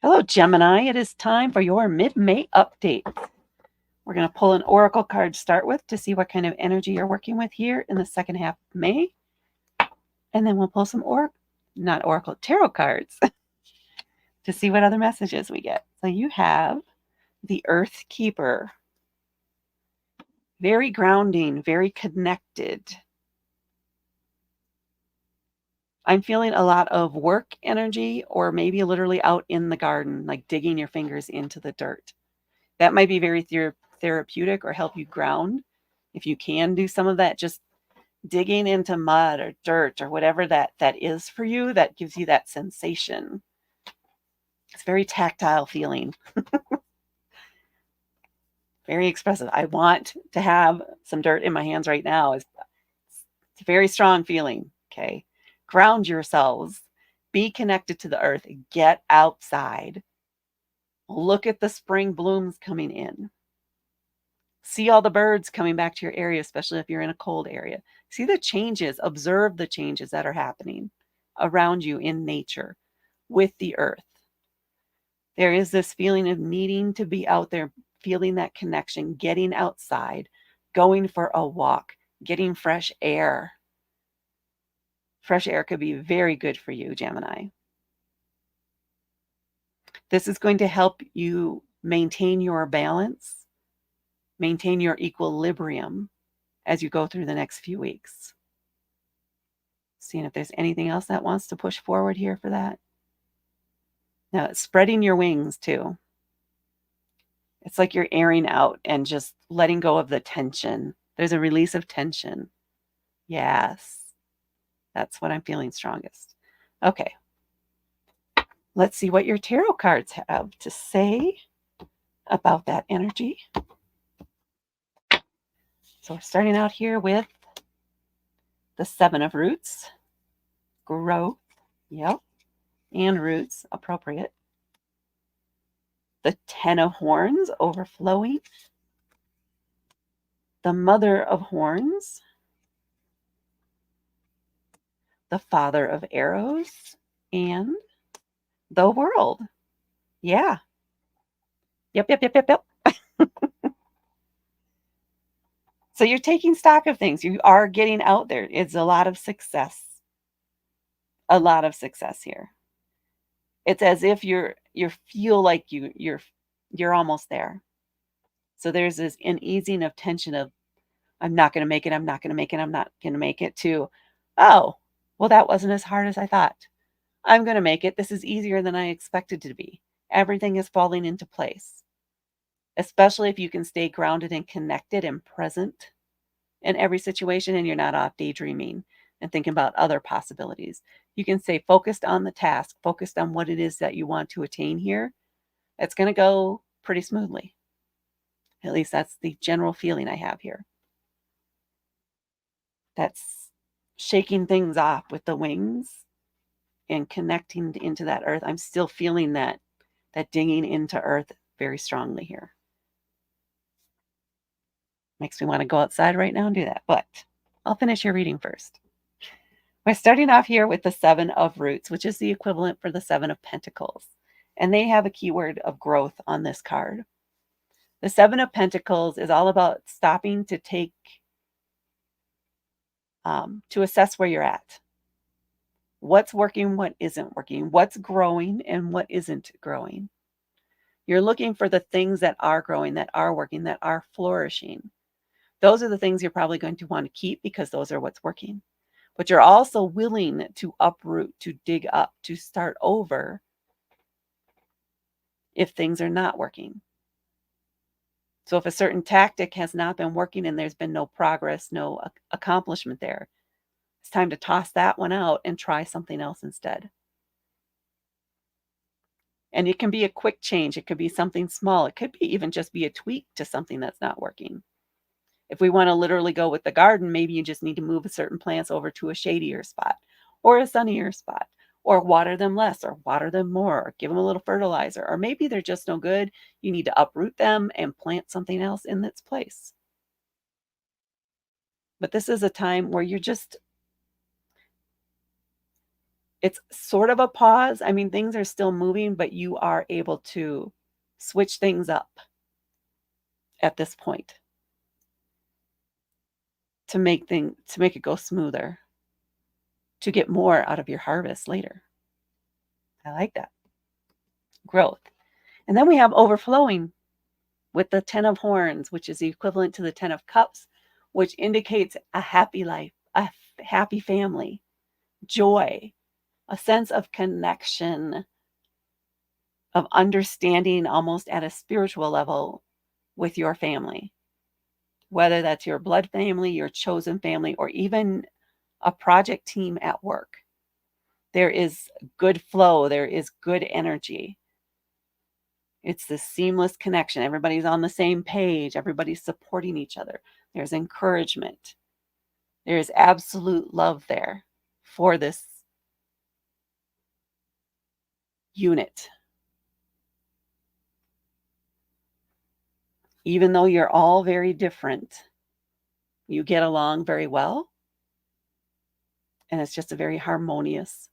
Hello, Gemini. It is time for your mid-May update. We're going to pull an oracle card to start with to see what kind of energy you're working with here in the second half of May. And then we'll pull some tarot cards to see what other messages we get. So you have the Earth Keeper. Very grounding, very connected. I'm feeling a lot of work energy, or maybe literally out in the garden, like digging your fingers into the dirt. That might be very therapeutic or help you ground. If you can do some of that, just digging into mud or dirt or whatever that is for you, that gives you that sensation. It's very tactile feeling. Very expressive. I want to have some dirt in my hands right now. It's a very strong feeling. Okay. Ground yourselves. Be connected to the earth. Get outside. Look at the spring blooms coming in. See all the birds coming back to your area, especially if you're in a cold area. See the changes. Observe the changes that are happening around you in nature with the earth. There is this feeling of needing to be out there, feeling that connection, getting outside, going for a walk, getting fresh air. Fresh air could be very good for you, Gemini. This is going to help you maintain your balance, maintain your equilibrium as you go through the next few weeks. Seeing if there's anything else that wants to push forward here for that. Now, it's spreading your wings too. It's like you're airing out and just letting go of the tension. There's a release of tension. Yes, that's what I'm feeling strongest. Okay, let's see what your tarot cards have to say about that energy. So we're starting out here with the Seven of Roots, growth, yep, and roots, appropriate. The Ten of Horns, overflowing. The Mother of Horns. The Father of Arrows. And the World. Yeah. Yep. So you're taking stock of things. You are getting out there. It's a lot of success. A lot of success here. It's as if you feel like you're almost there. So there's this an easing of tension of I'm not going to make it, I'm not going to make it, I'm not going to make it, to, oh, well, that wasn't as hard as I thought. I'm going to make it. This is easier than I expected to be. Everything is falling into place, especially if you can stay grounded and connected and present in every situation and you're not off daydreaming and thinking about other possibilities. You can stay focused on the task, focused on what it is that you want to attain here. It's going to go pretty smoothly. At least that's the general feeling I have here. That's shaking things off with the wings and connecting into that earth. I'm still feeling that digging into earth very strongly here. Makes me want to go outside right now and do that, but I'll finish your reading first. We're starting off here with the Seven of Roots, which is the equivalent for the Seven of Pentacles. And they have a keyword of growth on this card. The Seven of Pentacles is all about stopping to take, to assess where you're at. What's working, what isn't working, what's growing, and what isn't growing. You're looking for the things that are growing, that are working, that are flourishing. Those are the things you're probably going to want to keep because those are what's working. But you're also willing to uproot, to dig up, to start over if things are not working. So if a certain tactic has not been working and there's been no progress, no accomplishment there, it's time to toss that one out and try something else instead. And it can be a quick change. It could be something small. It could be even just be a tweak to something that's not working. If we want to literally go with the garden, maybe you just need to move certain plants over to a shadier spot or a sunnier spot, or water them less or water them more, or give them a little fertilizer, or maybe they're just no good. You need to uproot them and plant something else in its place. But this is a time where you're just It's sort of a pause. I mean, things are still moving, but you are able to switch things up at this point to make it go smoother, to get more out of your harvest later. I like that. Growth. And then we have overflowing with the 10 of horns, which is the equivalent to the 10 of cups, which indicates a happy life, a happy family, joy, a sense of connection, of understanding almost at a spiritual level with your family, whether that's your blood family, your chosen family, or even a project team at work. There is good flow, there is good energy. It's this seamless connection. Everybody's on the same page, everybody's supporting each other. There's encouragement. There is absolute love there for this unit. Even though you're all very different, you get along very well, and it's just a very harmonious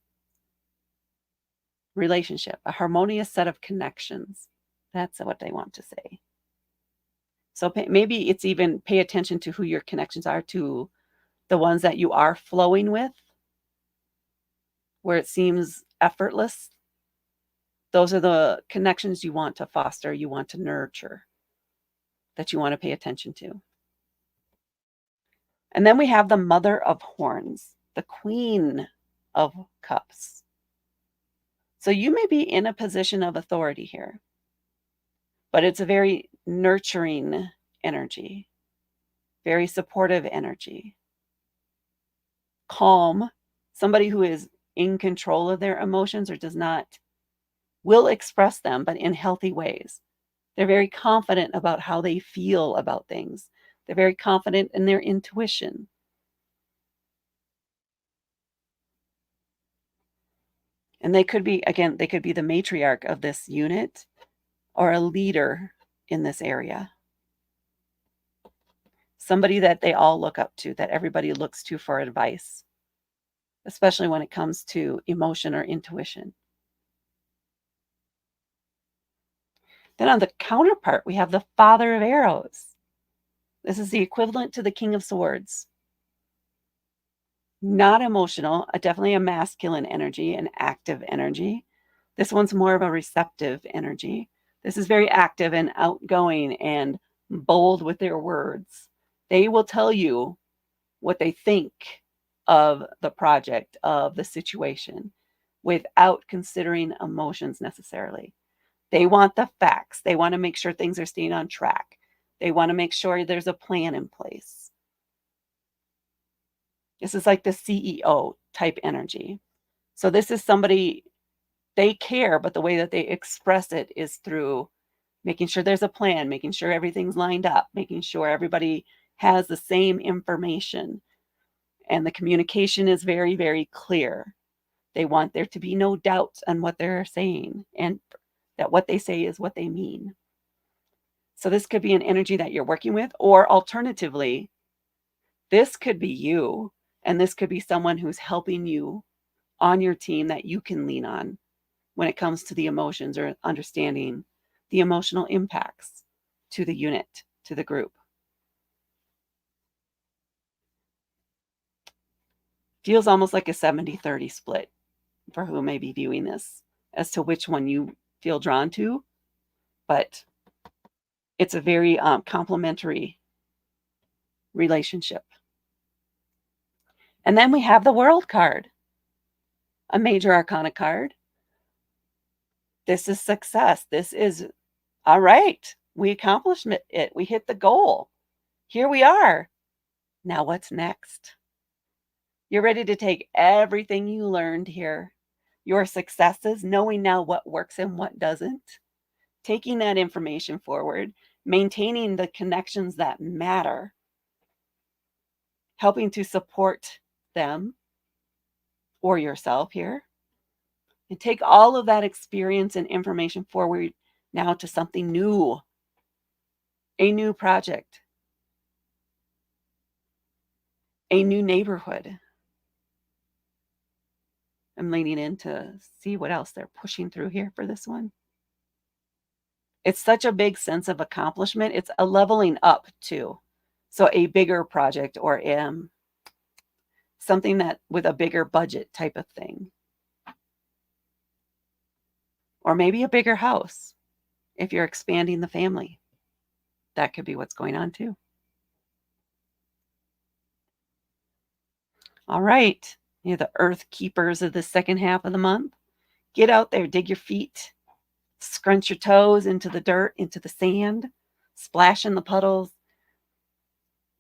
relationship, a harmonious set of connections. That's what they want to say. So maybe it's even pay attention to who your connections are, to the ones that you are flowing with, where it seems effortless. Those are the connections you want to foster, you want to nurture, that you want to pay attention to. And then we have the Mother of Horns, the Queen of Cups. So you may be in a position of authority here, but it's a very nurturing energy, very supportive energy, calm, somebody who is in control of their emotions or will express them, but in healthy ways. They're very confident about how they feel about things. They're very confident in their intuition. And they could be, again, they could be the matriarch of this unit or a leader in this area. Somebody that they all look up to, that everybody looks to for advice, especially when it comes to emotion or intuition. Then on the counterpart, we have the Father of Arrows. This is the equivalent to the King of Swords. Not emotional, definitely a masculine energy, an active energy. This one's more of a receptive energy. This is very active and outgoing and bold with their words. They will tell you what they think of the project, of the situation, without considering emotions necessarily. They want the facts. They want to make sure things are staying on track. They want to make sure there's a plan in place. This is like the CEO type energy. So this is somebody, they care, but the way that they express it is through making sure there's a plan, making sure everything's lined up, making sure everybody has the same information. And the communication is very, very clear. They want there to be no doubt on what they're saying and that what they say is what they mean. So this could be an energy that you're working with, or alternatively, this could be you, and this could be someone who's helping you on your team that you can lean on when it comes to the emotions or understanding the emotional impacts to the unit, to the group. Feels almost like a 70-30 split for who may be viewing this as to which one you feel drawn to, but it's a very complementary relationship. And then we have the World card, a major arcana card. This is success. This is, all right, we accomplished it. We hit the goal. Here we are. Now what's next? You're ready to take everything you learned here, your successes, knowing now what works and what doesn't, taking that information forward, maintaining the connections that matter, helping to support them or yourself here, and take all of that experience and information forward now to something new, a new project, a new neighborhood, I'm leaning in to see what else they're pushing through here for this one. It's such a big sense of accomplishment. It's a leveling up too. So a bigger project or something that with a bigger budget type of thing. Or maybe a bigger house if you're expanding the family. That could be what's going on too. All right. You're the earth keepers of the second half of the month. Get out there, dig your feet, scrunch your toes into the dirt, into the sand, splash in the puddles.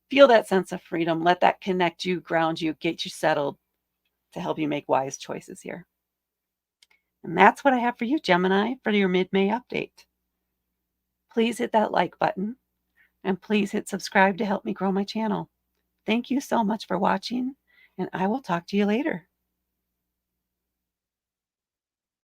Feel that sense of freedom. Let that connect you, ground you, get you settled to help you make wise choices here. And that's what I have for you, Gemini, for your mid-May update. Please hit that like button and please hit subscribe to help me grow my channel. Thank you so much for watching, and I will talk to you later.